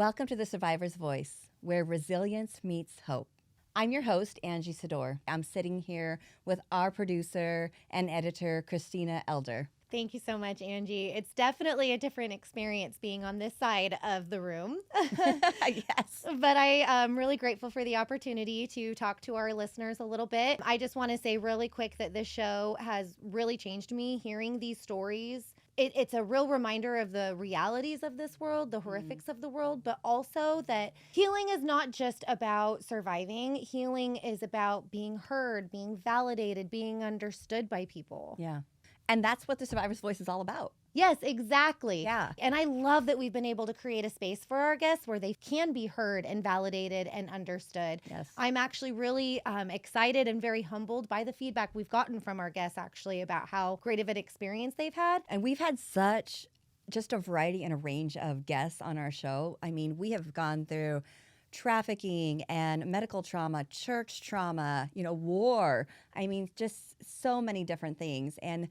Welcome to The Survivor's Voice, where resilience meets hope. I'm your host, Angie Sedore. I'm sitting here with our producer and editor, Christina Elder. Thank you so much, Angie. It's definitely a different experience being on this side of the room. Yes. But I am really grateful for the opportunity to talk to our listeners a little bit. I just want to say really quick that this show has really changed me hearing these stories. It's a real reminder of the realities of this world, the horrifics of the world, but also that healing is not just about surviving. Healing is about being heard, being validated, being understood by people. Yeah. And that's what The Survivor's Voice is all about. Yes, exactly. Yeah. And I love that we've been able to create a space for our guests where they can be heard and validated and understood. Yes. I'm actually really excited and very humbled by the feedback we've gotten from our guests actually about how great of an experience they've had. And we've had such just a variety and a range of guests on our show. I mean, we have gone through trafficking and medical trauma, church trauma, war. I mean, just so many different things. And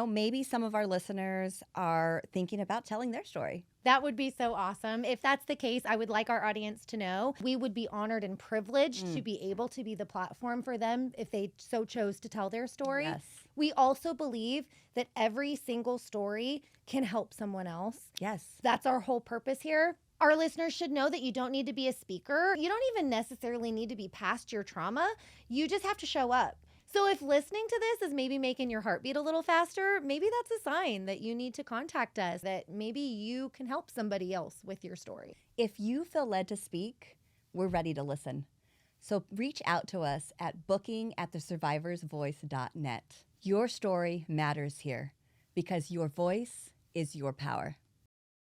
maybe some of our listeners are thinking about telling their story. That would be so awesome. If that's the case, I would like our audience to know we would be honored and privileged to be able to be the platform for them if they so chose to tell their story. Yes. We also believe that every single story can help someone else. Yes. That's our whole purpose here. Our listeners should know that you don't need to be a speaker. You don't even necessarily need to be past your trauma. You just have to show up. So if listening to this is maybe making your heart beat a little faster, maybe that's a sign that you need to contact us, that maybe you can help somebody else with your story. If you feel led to speak, we're ready to listen. So reach out to us at booking@thesurvivorsvoice.net. Your story matters here because your voice is your power.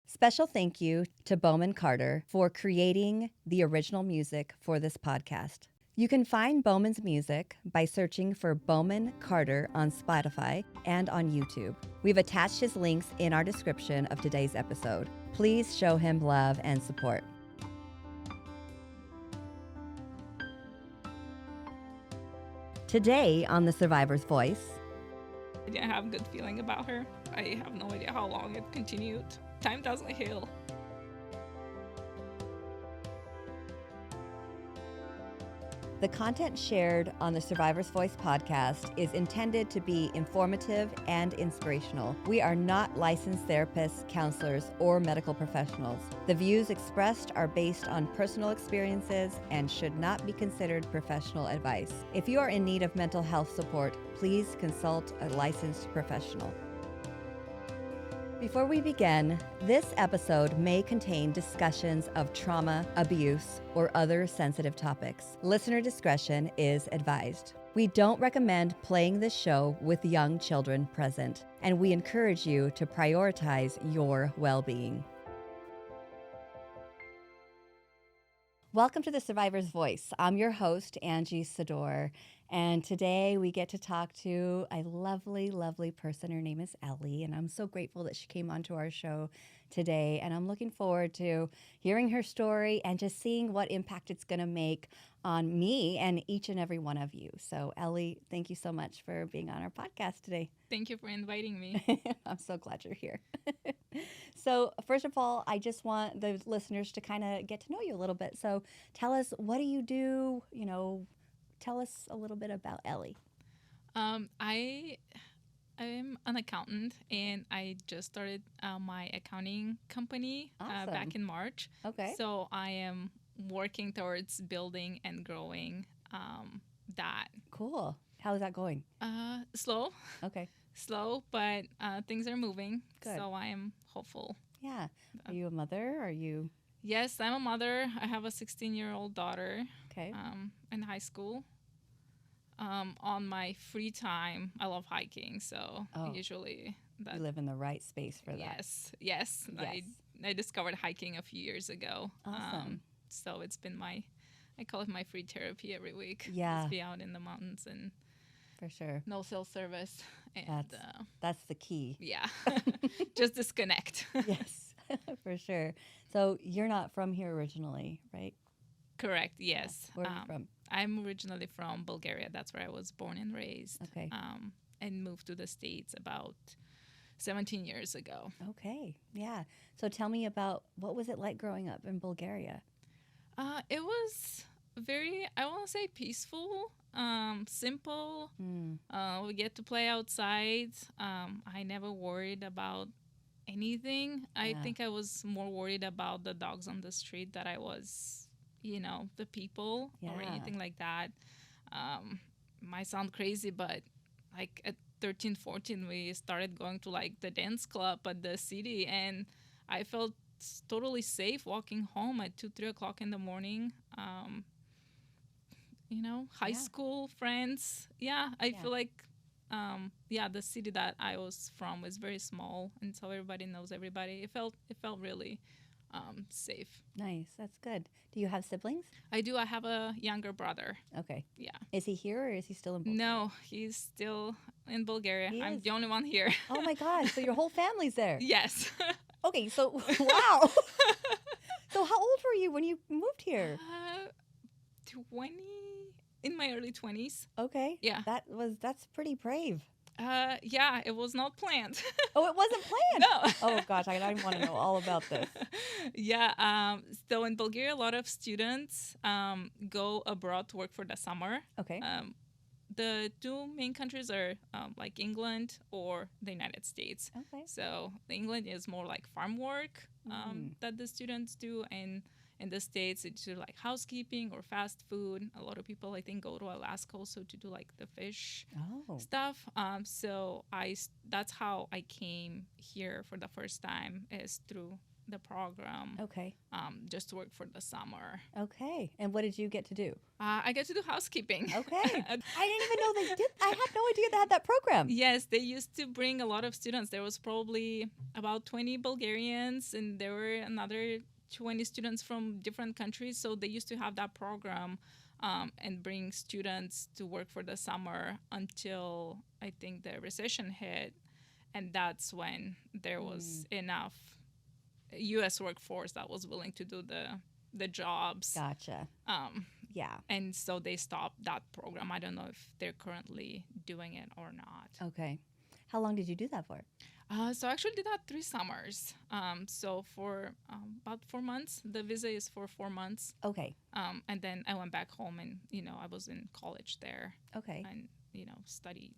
Special thank you to Bowman Carter for creating the original music for this podcast. You can find Bowman's music by searching for Bowman Carter on Spotify and on YouTube. We've attached his links in our description of today's episode. Please show him love and support. Today on The Survivor's Voice, I didn't have a good feeling about her. I have no idea how long it continued. Time doesn't heal. the content shared on the Survivor's Voice podcast is intended to be informative and inspirational. We are not licensed therapists, counselors, or medical professionals. The views expressed are based on personal experiences and should not be considered professional advice. If you are in need of mental health support, please consult a licensed professional. Before we begin, this episode may contain discussions of trauma, abuse, or other sensitive topics. Listener discretion is advised. We don't recommend playing this show with young children present, and we encourage you to prioritize your well-being. Welcome to The Survivor's Voice. I'm your host, Angie Sedore, and today we get to talk to a lovely, lovely person. Her name is Ellie, and I'm so grateful that she came onto our show today, and I'm looking forward to hearing her story and just seeing what impact it's going to make on me and each and every one of you. So, Ellie, thank you so much for being on our podcast today. Thank you for inviting me. I'm so glad you're here. So, first of all, I just want the listeners to kind of get to know you a little bit. So, tell us, what do you do? Tell us a little bit about Ellie. I'm an accountant, and I just started my accounting company Awesome. back in March. Okay. So I am working towards building and growing that. Cool. How's that going? Slow, Okay. but things are moving. Good. So I am hopeful. Yeah. Are you a mother? Are you? Yes, I'm a mother. I have a 16-year-old daughter. Okay. In high school. On my free time, I love hiking, so usually You live in the right space for that. Yes. I discovered hiking a few years ago. Awesome. So it's been I call it my free therapy every week. Yeah. Just be out in the mountains and For sure. no cell service. And That's the key. yeah, just disconnect. Yes, for sure. So you're not from here originally, right? Correct. Yes. Where are you from? I'm originally from Bulgaria. That's where I was born and raised. Okay. And moved to the States about 17 years ago. Okay. Yeah. So tell me about what was it like growing up in Bulgaria? It was very, I want to say, peaceful, simple. We get to play outside. I never worried about anything. I Yeah. think I was more worried about the dogs on the street that I was, the people or Yeah. anything like that. Might sound crazy, but like at 13, 14, we started going to like the dance club at the city, and I felt totally safe walking home at 2, 3 o'clock in the morning. High Yeah. school friends. Yeah, I Yeah. feel like, the city that I was from was very small, and so everybody knows everybody. It felt really safe. Nice. That's good. Do you have siblings? I do. I have a younger brother. Okay. Yeah. Is he here or is he still in Bulgaria? No, he's still in Bulgaria. He I'm is? the only one here. Oh my gosh. So your whole family's there. Yes. Okay. So, wow. So how old were you when you moved here? 20, in my early 20s. Okay. Yeah. That's pretty brave. Yeah, it was not planned. Oh, it wasn't planned. No. Oh gosh, I want to know all about this. Yeah. So in Bulgaria, a lot of students go abroad to work for the summer. Okay. The two main countries are like England or the United States. Okay. So England is more like farm work that the students do, and in the States it's like housekeeping or fast food. A lot of people, I think, go to Alaska also to do like the fish Oh. stuff. So that's how I came here for the first time, is through the program. Okay. Just to work for the summer. Okay. And what did you get to do? I get to do housekeeping. Okay. I didn't even know they did. I had no idea they had that program. Yes, they used to bring a lot of students. There was probably about 20 Bulgarians, and there were another 20 students from different countries. So they used to have that program and bring students to work for the summer until I think the recession hit. And that's when there was enough U.S. workforce that was willing to do the jobs. Gotcha. Yeah. And so they stopped that program. I don't know if they're currently doing it or not. Okay. How long did you do that for? So I actually did that 3 summers. So for about 4 months, the visa is for 4 months. Okay. And then I went back home, and, I was in college there Okay. and, studied.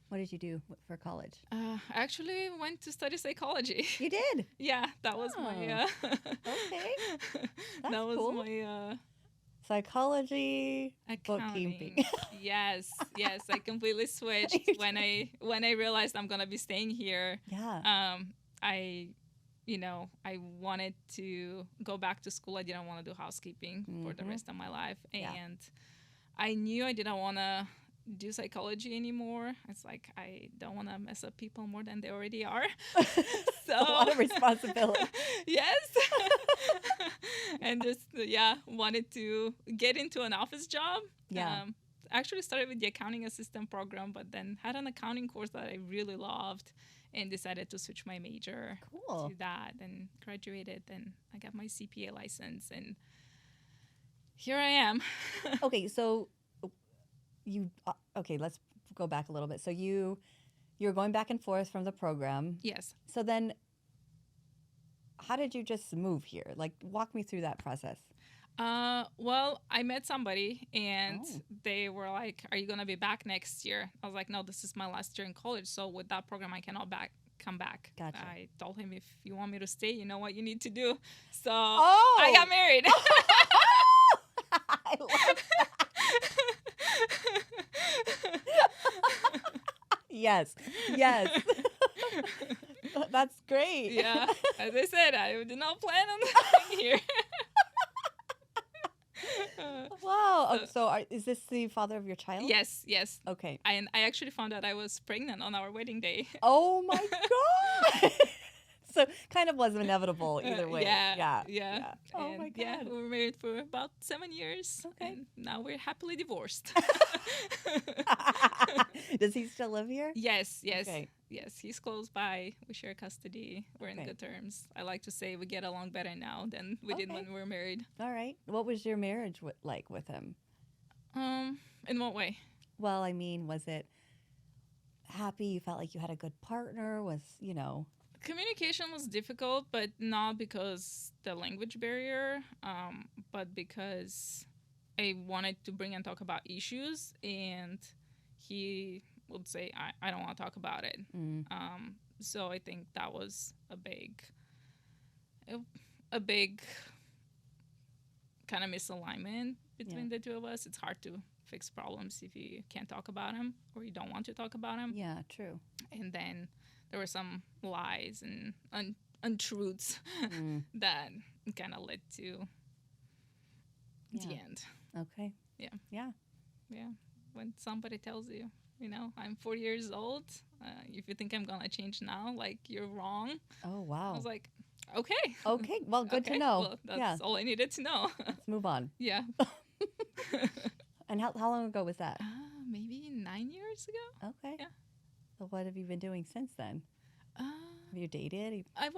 What did you do for college? I actually went to study psychology. You did? Yeah, that was my... Okay. That's that was cool. my... Psychology, accounting. bookkeeping. Yes. I completely switched when I realized I'm gonna be staying here. Yeah. I wanted to go back to school. I didn't want to do housekeeping for the rest of my life, and I knew I didn't want to do psychology anymore. It's like I don't want to mess up people more than they already are. So a lot of responsibility. Yes. And just wanted to get into an office job. Yeah. Actually started with the accounting assistant program, but then had an accounting course that I really loved and decided to switch my major to that, and graduated, and I got my CPA license, and here I am. Okay, so let's go back a little bit. So you're going back and forth from the program. Yes. So then how did you just move here? Like, walk me through that process. Well, I met somebody, and they were like, "Are you gonna be back next year?" I was like, "No, this is my last year in college. So with that program, I cannot come back." Gotcha. I told him, "If you want me to stay, you know what you need to do." So Oh! I got married. I love that. Yes. That's great. Yeah. As I said, I did not plan on being here. Wow. Is this the father of your child? Yes. Okay. And I actually found out I was pregnant on our wedding day. Oh my God. So kind of was inevitable either way. Yeah. Oh And my God. Yeah, we were married for about 7 years. Okay. And now we're happily divorced. Does he still live here? Yes. Okay. Yes, he's close by. We share custody. We're in Okay. good terms. I like to say we get along better now than we did when we were married. All right. What was your marriage like with him? In what way? Well, I mean, was it happy? You felt like you had a good partner? Was, Communication was difficult, but not because the language barrier, but because I wanted to bring and talk about issues, and he would say, I don't want to talk about it. So I think that was a big kind of misalignment between the two of us. It's hard to fix problems if you can't talk about them or you don't want to talk about them. Yeah, true. And then there were some lies and untruths that kind of led to the end. Okay. Yeah. Yeah. Yeah. When somebody tells you, I'm 40 years old, if you think I'm going to change now, like, you're wrong. Oh, wow. I was like, okay. Okay. Well, good to know. Well, that's all I needed to know. Let's move on. Yeah. And how long ago was that? Maybe 9 years ago. Okay. Yeah. So what have you been doing since then? Have you dated? I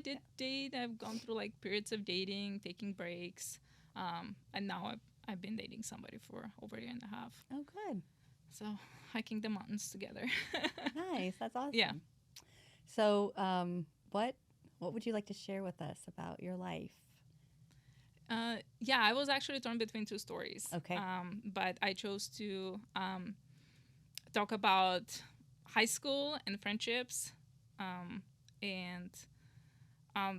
did date. I've gone through like periods of dating, taking breaks. And now I've been dating somebody for over a year and a half. Oh, good. So hiking the mountains together. Nice. That's awesome. Yeah. So what would you like to share with us about your life? I was actually torn between two stories. Okay. But I chose to talk about high school and friendships, and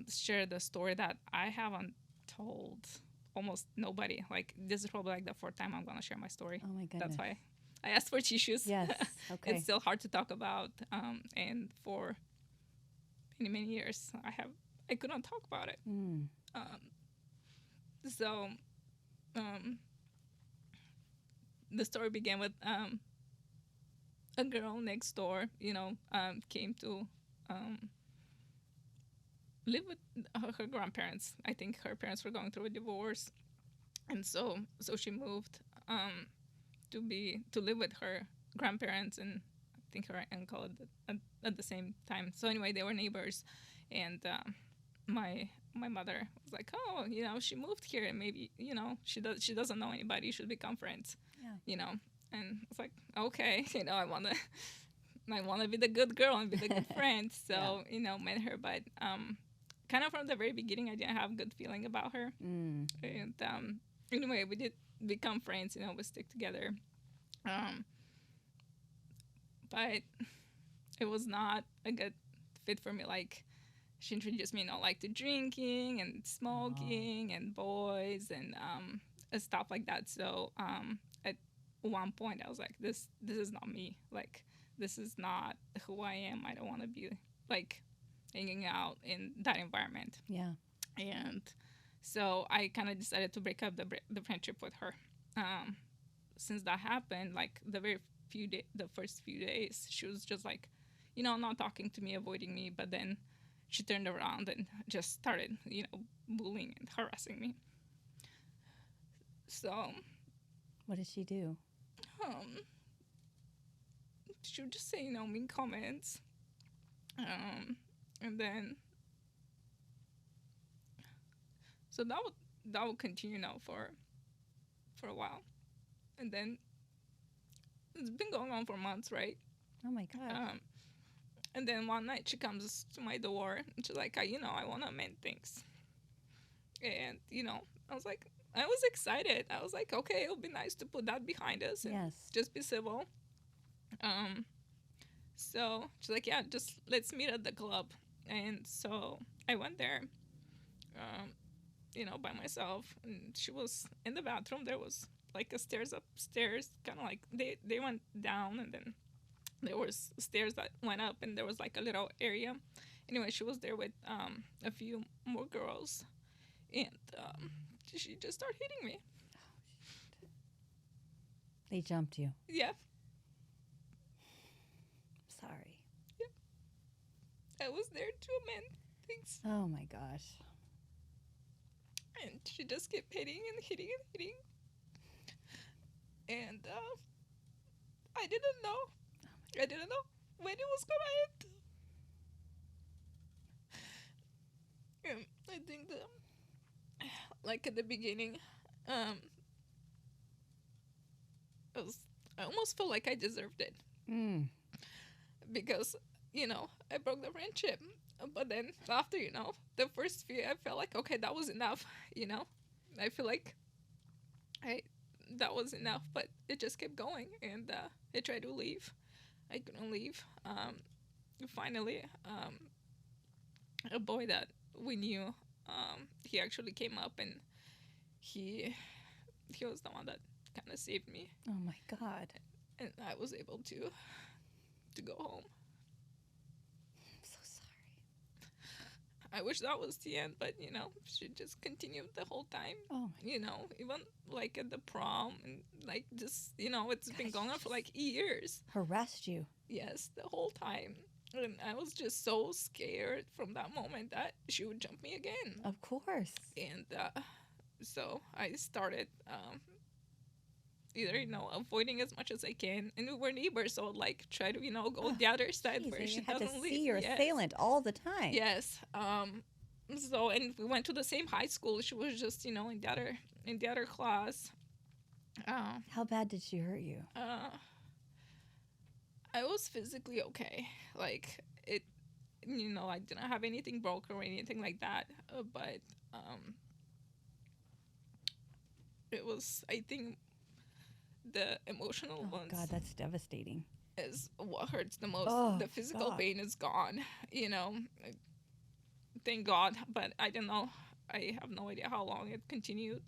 share the story that I haven't told almost nobody. Like, this is probably like the fourth time I'm going to share my story. Oh my goodness. That's why I asked for tissues. Yes. Okay. It's still hard to talk about, and for many years I couldn't talk about it. So the story began with a girl next door, came to live with her grandparents. I think her parents were going through a divorce, and so she moved to live with her grandparents and I think her uncle at the same time. So anyway, they were neighbors, and my mother was like, oh, she moved here, and maybe she doesn't know anybody, should become friends. Yeah. And it's like, okay, I want to be the good girl and be the good friend. So met her, but kind of from the very beginning I didn't have a good feeling about her. And anyway, we did become friends, we stick together, but it was not a good fit for me. Like, she introduced me, like, to drinking and smoking and boys and stuff like that. So at one point I was like, this is not me. Like, this is not who I am. I don't want to be like hanging out in that environment. Yeah. And so I kind of decided to break up the friendship with her. Since that happened, like the first few days, she was just like, not talking to me, avoiding me. But then she turned around and just started, bullying and harassing me. So, what did she do? She would just say, mean comments. And then, so that would continue now for a while. And then it's been going on for months, right? Oh my God. And then one night she comes to my door and she's like, I want to mend things. And, I was like, I was excited. I was like, okay, it'll be nice to put that behind us and just be civil. So she's like, yeah, just let's meet at the club. And so I went there, by myself. And she was in the bathroom. There was like a stairs upstairs, kind of like they went down, and then there was stairs that went up, and there was like a little area. Anyway, she was there with a few more girls, and she just started hitting me. Oh, shit. They jumped you. Yeah. Sorry. Yeah. I was there to amend things. Oh my gosh. And she just kept hitting and hitting and hitting. And I didn't know. I didn't know when it was gonna end. And I think that, like at the beginning, I almost felt like I deserved it. because, I broke the friendship. But then after, the first few, I felt like, okay, that was enough, you know. I feel like I that was enough, but it just kept going, and I tried to leave. I couldn't leave. Finally, a boy that we knew, he actually came up, and he was the one that kind of saved me, Oh my God. and I was able to go home. I'm so sorry. I wish that was the end, but she just continued the whole time. Oh my Even like at the prom, and like just it's been Gosh, going on for like years. harassed you. Yes, the whole time. And I was just so scared from that moment that she would jump me again. Of course. And so I started either avoiding as much as I can, and we were neighbors, so I'd, like, try to go the other side Jeez, where and she you had to doesn't see leave. your Yes. assailant all the time. Yes. So, and we went to the same high school. She was just in the other class. How bad did she hurt you? I was physically okay. Like, it, I didn't have anything broken or anything like that. But it was, I think, the emotional Oh ones God, that's devastating. is what hurts the most. Oh, The physical God. pain is gone. Thank God. But I don't know. I have no idea how long it continued.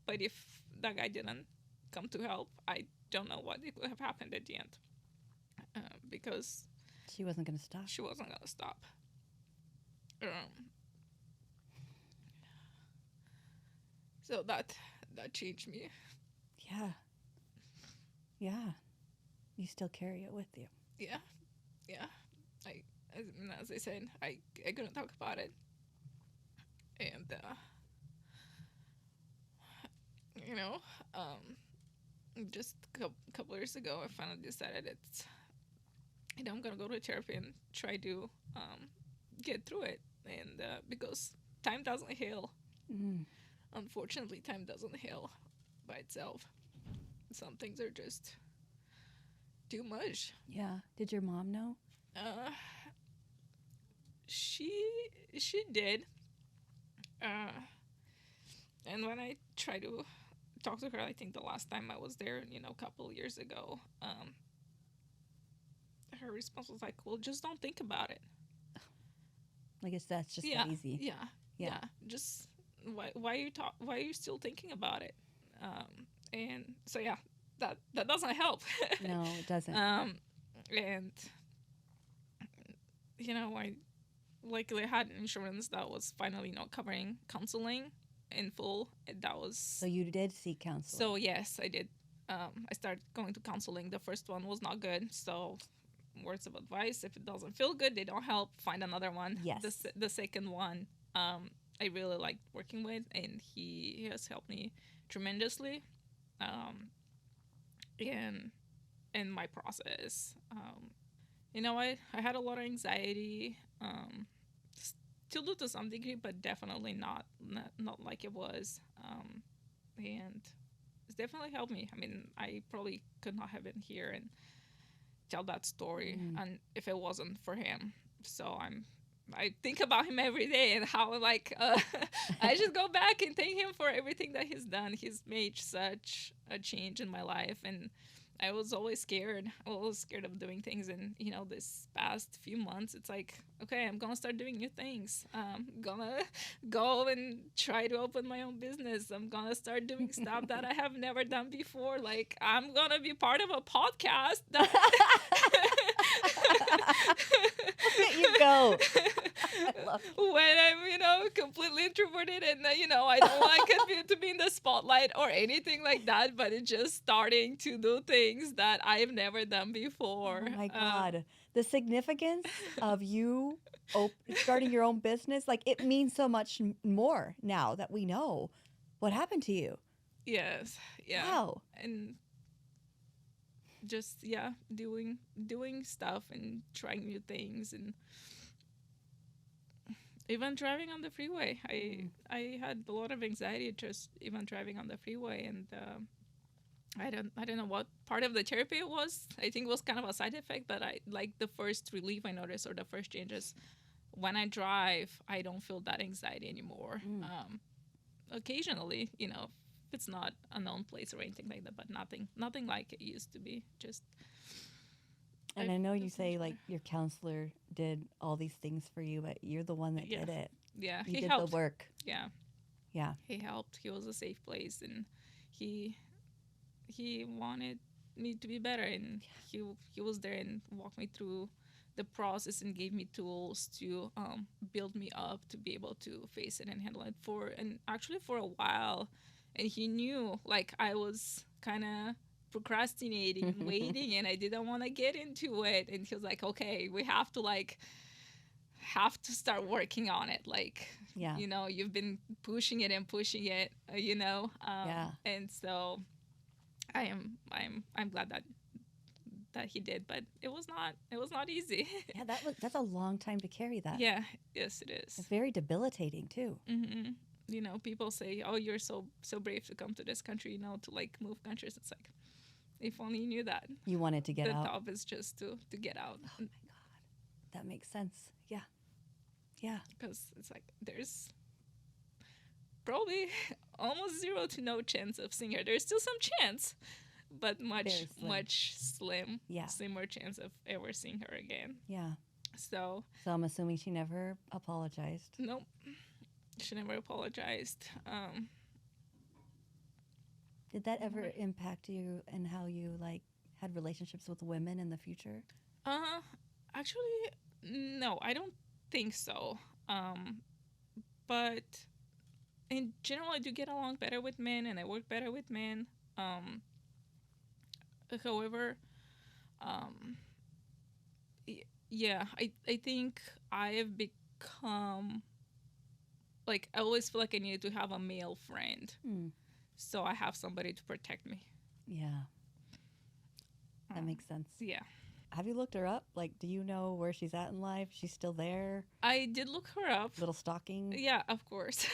But if that guy didn't come to help, I don't know what it would have happened at the end. Because She wasn't going to stop. she wasn't gonna stop. So that changed me. Yeah. Yeah. You still carry it with you. Yeah, yeah. As I said, I couldn't talk about it, and just a couple years ago, I finally decided I'm gonna go to therapy and try to get through it, and because time doesn't heal. Mm. Unfortunately, time doesn't heal by itself. Some things are just too much. Yeah. Did your mom know? She did, and when I try to talk to her, I think the last time I was there, a couple of years ago, her response was like, "Well, just don't think about it." Like that's just Yeah, that easy. yeah, yeah. Just why are you still thinking about it? And so yeah, that doesn't help. No, it doesn't. And I luckily had insurance that was finally covering counseling in full. And that was So you did seek counseling. so yes, I did. I started going to counseling. The first one was not good, so words of advice: if it doesn't feel good, they don't help. Find another one. Yes. The second one, I really liked working with, and he has helped me tremendously. In my process, I had a lot of anxiety. Still do to some degree, but definitely not like it was. And it's definitely helped me. I mean, I probably could not have been here and tell that story, and if it wasn't for him. So I think about him every day, and how I just go back and thank him for everything that he's done. He's made such a change in my life, and I was always scared. I was scared of doing things, and this past few months, it's like, okay, I'm gonna start doing new things. I'm gonna go and try to open my own business. I'm gonna start doing stuff that I have never done before. Like, I'm gonna be part of a podcast. Look at you go. I love it. When I'm, completely introverted, and I don't like it to be in the spotlight or anything like that, but it's just starting to do things that I've never done before. Oh my God. The significance of you starting your own business, like it means so much more now that we know what happened to you. Yes. Yeah. Wow. And just doing stuff and trying new things, and even driving on the freeway. I had a lot of anxiety just even driving on the freeway, and I don't know what part of the therapy it was. I think it was kind of a side effect, but I like the first relief I noticed, or the first changes when I drive. I don't feel that anxiety anymore. Occasionally, if it's not a known place or anything like that, but nothing like it used to be. Just And I know you feel so say much like better. your counselor did all these things for you, but you're the one that Yeah. did it. Yeah, You he did helped. the work. Yeah, Yeah. he helped. He was a safe place, and he he wanted me to be better, and he was there and walked me through the process and gave me tools to build me up to be able to face it and handle it actually for a while. And he knew like I was kind of procrastinating and waiting, and I didn't want to get into it, and he was like, okay, we have to start working on it, like, Yeah. you've been pushing it and pushing it, Yeah. and so I'm glad that he did, but it was not easy. Yeah, that's a long time to carry that. Yeah, yes, it It's is. very debilitating too. People say, oh, you're so brave to come to this country, to like move countries. It's like, if only you knew that You wanted to get the out. top is just to get out, Oh my God. That makes sense. Yeah. Yeah. because it's like there's probably almost zero to no chance of seeing her. There's still some chance, but Very slim. much Yeah. slimmer chance of ever seeing her again. Yeah. So So I'm assuming she never apologized. nope, she never apologized. Did that ever impact you and how you like had relationships with women in the future? Uh, Actually, no, I don't think so. But in general, I do get along better with men, and I work better with men. However, um, yeah, I think I have become like, I always feel like I needed to have a male friend, Hmm. so I have somebody to protect me. Yeah. That Um, makes sense. Yeah. Have you looked her up? Like, do you know where she's at in life? She's still there? I did look her up. Little stalking? Yeah, of course.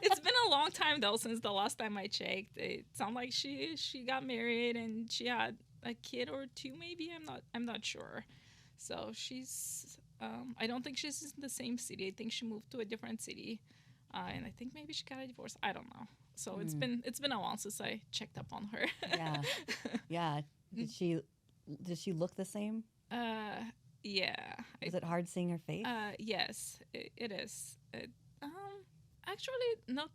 It's been a long time though since the last time I checked. It sounded like she got married and she had a kid or two, maybe. I'm not sure. So she's I don't think she's in the same city. I think she moved to a different city, and I think maybe she got a divorce. I don't know. So it's been a while since I checked up on her. Yeah. Yeah. Did she look the same? Yeah. Was it hard seeing her face? Yes, it is. Actually, not.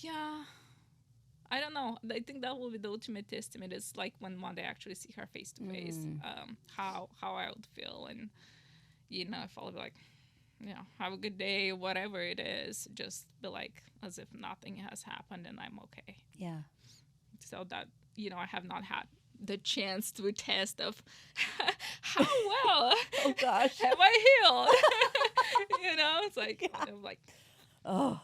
Yeah, I don't know. I think that will be the ultimate testament. Is like when one day I actually see her face to face, how I would feel, and if I'll be like, have a good day, whatever it is, just be like as if nothing has happened and I'm okay. Yeah. So that I have not had the chance to test of how well Oh gosh. have I healed. It's like Yeah. I'm like, Oh.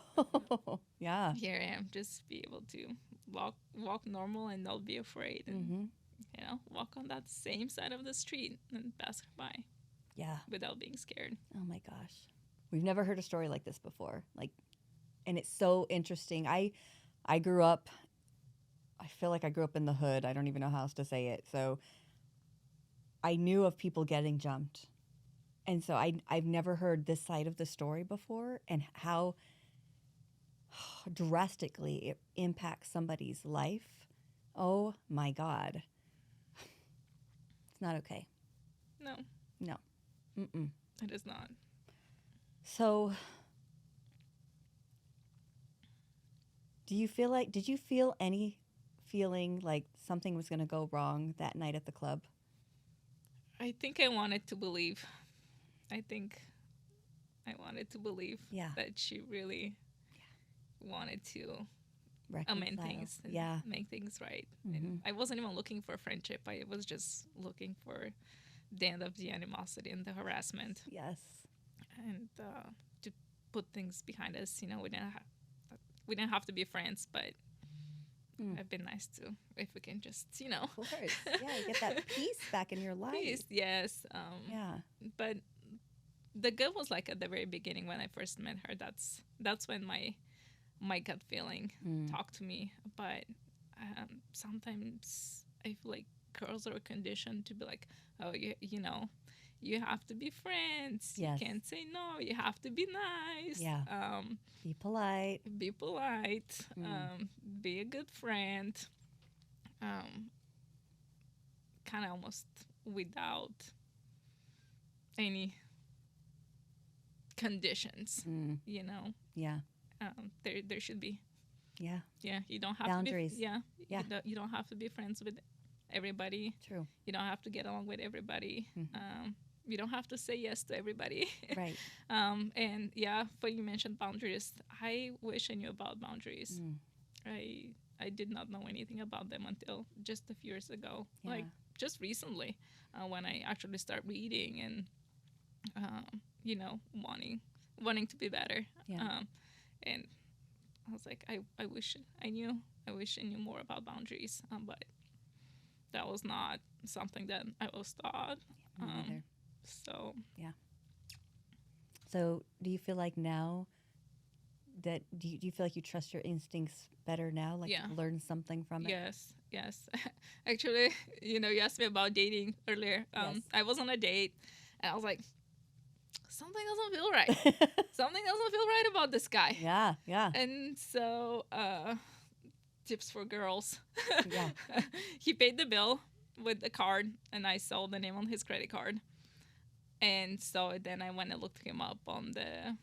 Yeah. here I am, just be able to walk normal and not be afraid, and Mm-hmm. walk on that same side of the street and pass her by Yeah. without being scared. Oh my gosh. We've never heard a story like this before. And it's so interesting. I grew up, I feel like I grew up in the hood. I don't even know how else to say it. So I knew of people getting jumped. And so I've never heard this side of the story before, and how drastically it impacts somebody's life. Oh my God. It's not okay. No, No. Mm-mm. it is not. So, did you feel any feeling like something was going to go wrong that night at the club? I think I wanted to believe. I think I wanted to believe Yeah. that she really wanted to amend Reconcile. things and Yeah. make things right. Mhm. And I wasn't even looking for friendship. I was just looking for the end of the animosity and the harassment, Yes. and to put things behind us. We didn't have to be friends, but it'd been nice to, if we can just Of course. Yeah, you get that peace back in your life. please, yes. Yeah. But the gut was like at the very beginning when I first met her. That's when my gut feeling talked to me. But sometimes I feel like girls are conditioned to be like, oh, you know, you have to be friends. Yes. You can't say no. You have to be nice. Yeah. Be polite. Be polite. Mm. Be a good friend. Kind of almost without any conditions, Mm. you know. Yeah. There should be. Yeah. Yeah, you don't have Boundaries. to be. Yeah, Yeah. You don't have to be friends with everybody. True. You don't have to get along with everybody. Mhm. You don't have to say yes to everybody. Right. And yeah, when you mentioned boundaries, I wish I knew about boundaries. Mm. I did not know anything about them until just a few years ago, Yeah. like just recently, when I actually start reading and you know, wanting to be better. Yeah. And I was like, I wish I knew. I wish I knew more about boundaries. But that was not something that I was taught. Me neither. So So, do you feel like now that do you feel like you trust your instincts better now? Like Yeah. you've learned something from it? yes. Actually, you know, you asked me about dating earlier. Yes. I was on a date, and I was like, something doesn't feel right. Something doesn't feel right about this guy. Yeah. Yeah. And so, tips for girls. Yeah. He paid the bill with the card, and I saw the name on his credit card. And so then I went and looked him up on the,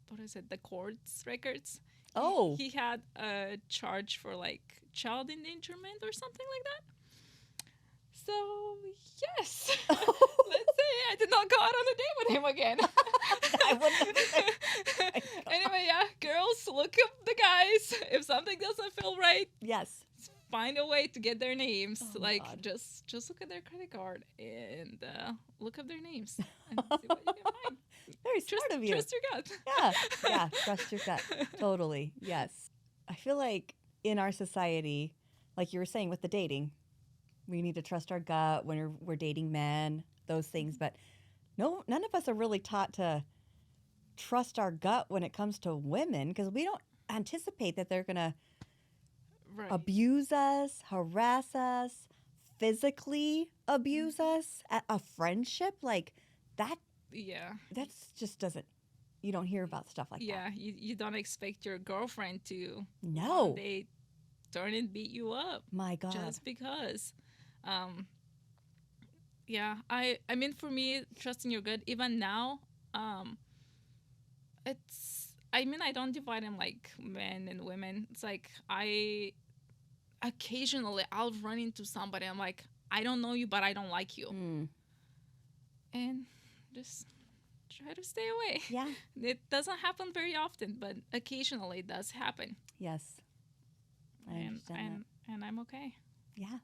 what is it, the courts records. Oh. He had a charge for like child endangerment or something like that. So, yes. Let's say I did not go out on a date with him again. I wouldn't. Anyway, yeah, girls, look up the guys. If something doesn't feel right, Yes. find a way to get their names. Oh my Like, God. just look at their credit card and look up their names and see what you can find. Very smart of you. Trust your gut. Yeah. Yeah. Trust your gut. Totally. Yes. I feel like in our society, like you were saying with the dating, we need to trust our gut when we're dating men, those things. But no, none of us are really taught to trust our gut when it comes to women because we don't anticipate that they're going to Right. abuse us, harass us, physically abuse us, a friendship like that. Yeah. That's just doesn't. You don't hear about stuff like that. Yeah. You don't expect your girlfriend to No. they turn and beat you up My God. just because. Yeah. I mean, for me, trusting your gut, even now, it's. I mean, I don't divide them like men and women. It's like occasionally I'll run into somebody. I'm like, I don't know you, but I don't like you, Mm. and just try to stay away. Yeah. It doesn't happen very often, but occasionally it does happen. Yes. I understand And I'm okay. that. Yeah.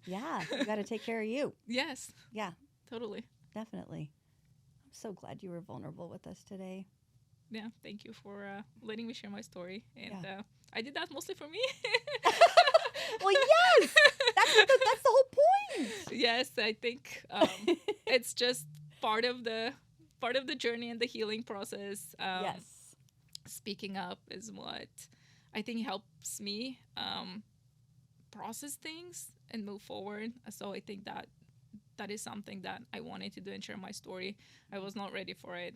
Yeah. You got to take care of you. Yes, Yeah. totally. Definitely. I'm so glad you were vulnerable with us today. Yeah, thank you for letting me share my story. And Yeah. I did that mostly for me. Well, yes. That's the whole point. Yes, I think it's just part of the journey and the healing process. Yes. Speaking up is what I think helps me process things and move forward. So I think that is something that I wanted to do and share my story. I was not ready for it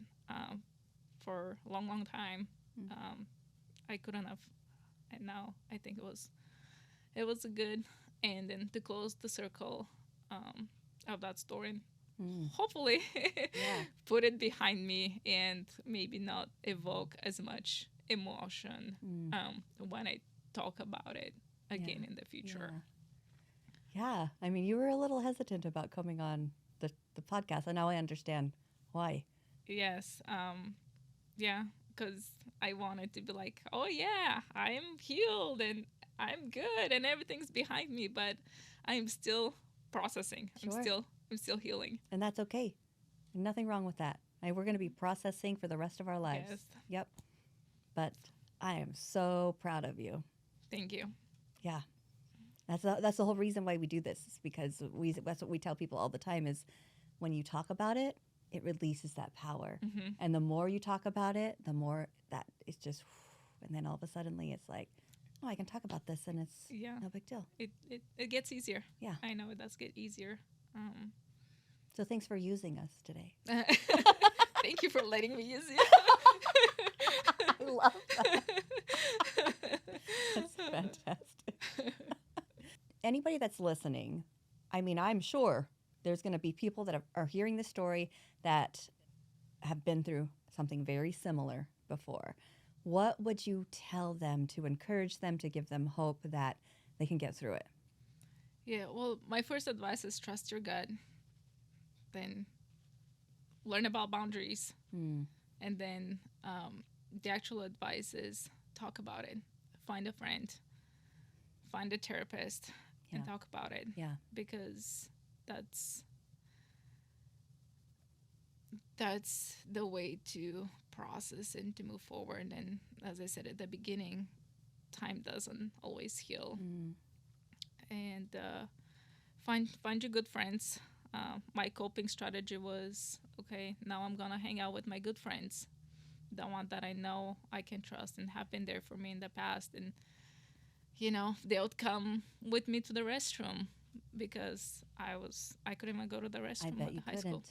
for a long time. Mm. I couldn't have, and now I think it was a good ending to close the circle of that story. Mm. Hopefully, Yeah. put it behind me and maybe not evoke as much emotion Mm. when I talk about it again Yeah. in the future. Yeah. I mean, you were a little hesitant about coming on the podcast, and now I understand why. Yes. Yeah, because I wanted to be like, oh yeah, I'm healed and I'm good and everything's behind me, but I'm still processing. Sure. I'm still healing. And that's okay. Nothing wrong with that. We're going to be processing for the rest of our lives. Yes. Yep. But I am so proud of you. Thank you. Yeah. That's the whole reason why we do this, is because that's what we tell people all the time is when you talk about it, it releases that power. Mm-hmm. And the more you talk about it, the more that it's just, and then all of a sudden it's like, oh, I can talk about this and it's Yeah, no big deal. it gets easier. Yeah. I know it does get easier. So thanks for using us today. Thank you for letting me use you. I love that. That's fantastic. Anybody that's listening, I mean, I'm sure there's going to be people that are hearing this story that have been through something very similar before. What would you tell them to encourage them, to give them hope that they can get through it? Yeah, well, my first advice is trust your gut. Then learn about boundaries. Mm. And then the actual advice is talk about it. Find a friend, find a therapist, and talk about it. Yeah. Because that's the way to process and to move forward. And as I said at the beginning, time doesn't always heal. Mm. And find your good friends. My coping strategy was, okay, now I'm gonna hang out with my good friends, the one that I know I can trust and have been there for me in the past. And they would come with me to the restroom because I couldn't even go to the restroom I bet at you the high school. couldn't.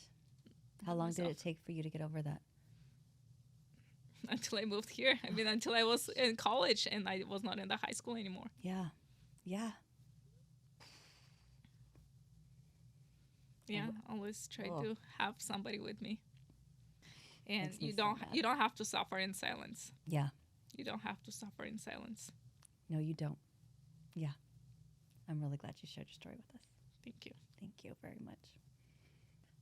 How long did it take for you to get over that? Until I moved here. I mean, until I was in college and I was not in the high school anymore. Yeah. Yeah. Yeah, always try to have somebody with me. And Makes me you so don't mad. have to suffer in silence. Yeah. You don't have to suffer in silence. No, you don't. Yeah. I'm really glad you shared your story with us. Thank you. Thank you very much.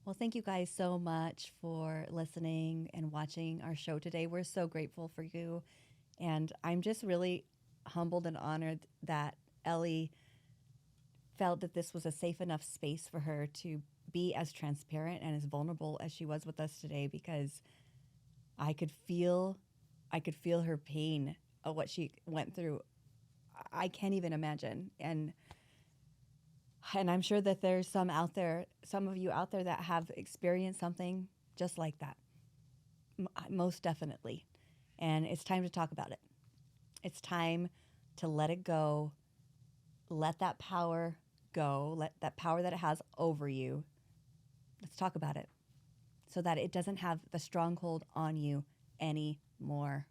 Well, thank you guys so much for listening and watching our show today. We're so grateful for you. And I'm just really humbled and honored that Ellie felt that this was a safe enough space for her to be as transparent and as vulnerable as she was with us today, because I could feel her pain of what she went through. I can't even imagine. And I'm sure that there's some of you out there that have experienced something just like that. Most definitely. And it's time to talk about it. It's time to let it go. Let that power go. Let that power that it has over you. Let's talk about it so that it doesn't have the stronghold on you anymore.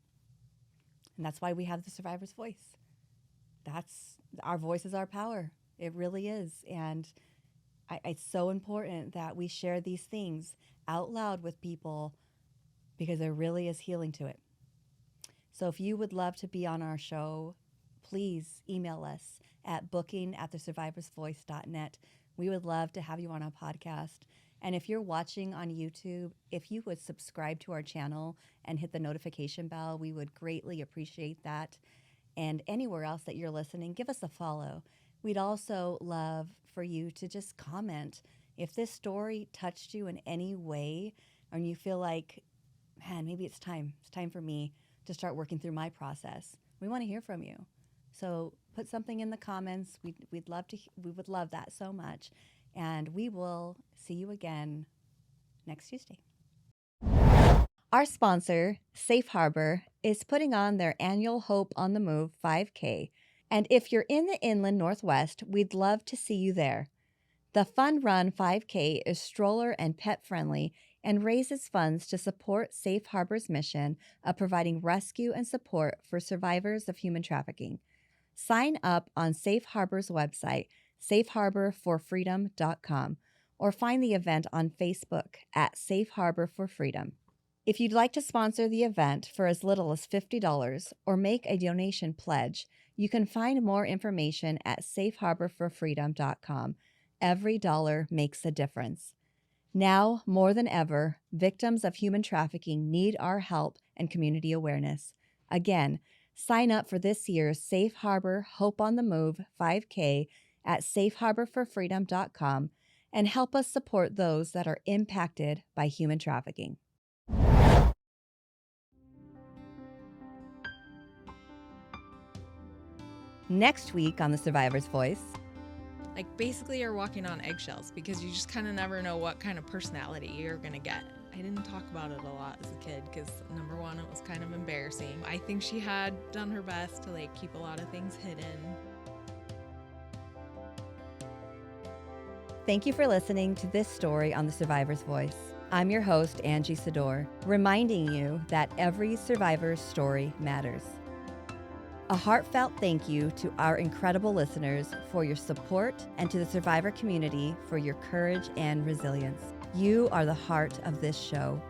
And that's why we have the survivor's voice. Our voice is our power. It really is. And it's so important that we share these things out loud with people, because there really is healing to it. So if you would love to be on our show, please email us at booking@thesurvivorsvoice.net. We would love to have you on our podcast. And if you're watching on YouTube, if you would subscribe to our channel and hit the notification bell, we would greatly appreciate that. And anywhere else that you're listening, give us a follow. We'd also love for you to just comment. If this story touched you in any way, and you feel like, man, maybe it's time for me to start working through my process, we want to hear from you. So put something in the comments. We would love that so much. And we will see you again next Tuesday. Our sponsor, Safe Harbor, is putting on their annual Hope on the Move 5K. And if you're in the Inland Northwest, we'd love to see you there. The Fun Run 5K is stroller and pet friendly and raises funds to support Safe Harbor's mission of providing rescue and support for survivors of human trafficking. Sign up on Safe Harbor's website, safeharborforfreedom.com, or find the event on Facebook at Safe Harbor for Freedom. If you'd like to sponsor the event for as little as $50 or make a donation pledge, you can find more information at safeharborforfreedom.com. Every dollar makes a difference. Now, more than ever, victims of human trafficking need our help and community awareness. Again, sign up for this year's Safe Harbor Hope on the Move 5K at safeharborforfreedom.com and help us support those that are impacted by human trafficking. Next week on The Survivor's Voice. Like, basically you're walking on eggshells because you just kind of never know what kind of personality you're going to get. I didn't talk about it a lot as a kid because, number one, it was kind of embarrassing. I think she had done her best to like keep a lot of things hidden. Thank you for listening to this story on The Survivor's Voice. I'm your host, Angie Sedore, reminding you that every survivor's story matters. A heartfelt thank you to our incredible listeners for your support and to the survivor community for your courage and resilience. You are the heart of this show.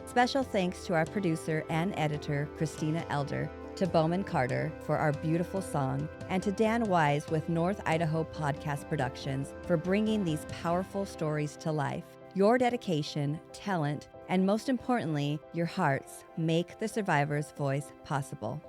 Special thanks to our producer and editor, Christina Elder, to Bowman Carter for our beautiful song, and to Dan Wise with North Idaho Podcast Productions for bringing these powerful stories to life. Your dedication, talent, and most importantly, your hearts make the survivor's voice possible.